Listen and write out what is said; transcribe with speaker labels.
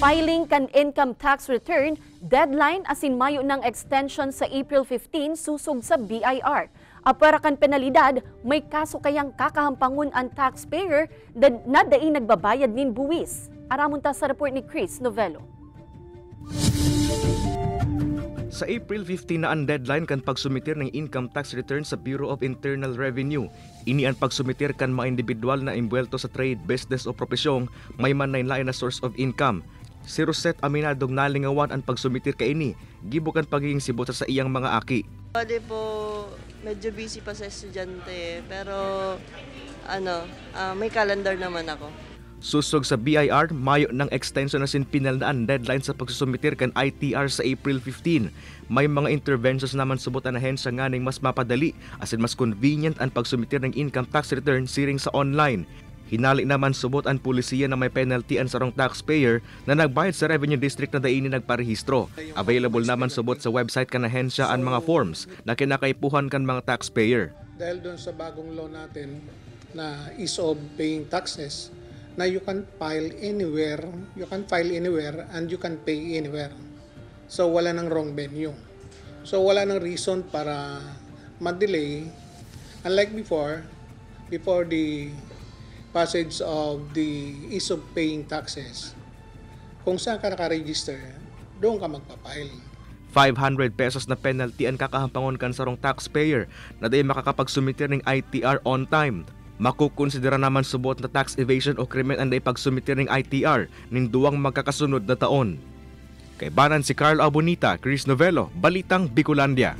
Speaker 1: Filing kan income tax return, deadline asin mayo ng extension sa April 15 susog sa BIR. Apara kan penalidad, may kaso kayang kakahampangon ang taxpayer na dai nagbabayad nin buwis. Aramon ta sa report ni Chris Novello.
Speaker 2: Sa April 15 na ang deadline kan pagsumitir ng income tax return sa Bureau of Internal Revenue. Ini ang pagsumitir kan mga individual na imbuelto sa trade, business o propesyong may manlain na source of income. Si Rosette aminadong nalingawan ang pagsumitir ka ini, gibukan pagiging sibot sa iyang mga aki.
Speaker 3: Pwede po, medyo busy pa sa estudyante, pero may calendar naman ako.
Speaker 2: Susog sa BIR, mayo ng extension na sinpinal na ang deadline sa pagsusumitir kan ITR sa April 15. May mga interventions naman subot ang ahensya nga ning mas mapadali asin mas convenient ang pagsumitir ng income tax return siring sa online. Hinali naman subot ang pulisiya na may penalty ang sarong taxpayer na nagbayad sa Revenue District na daini nagparehistro. Available naman subot sa website kan ahensya ang mga forms na kinakaipuhan kan mga taxpayer.
Speaker 4: Dahil doon sa bagong law natin na ease of paying taxes, na you can file anywhere and you can pay anywhere. So wala nang wrong venue. So wala nang reason para ma-delay. Unlike before the passage of the ease of paying taxes, kung saan ka naka-register, doon ka magpa-file.
Speaker 2: 500 pesos na penalty ang kakahampangon kan sarong taxpayer na di makakapagsumitir ng ITR on time. Makukonsidera naman subot na tax evasion o krimen ang pagsumitir ng ITR ning duwang magkakasunod na taon. Kay banan si Carl Abonita, Chris Novello, Balitang Bicolandia.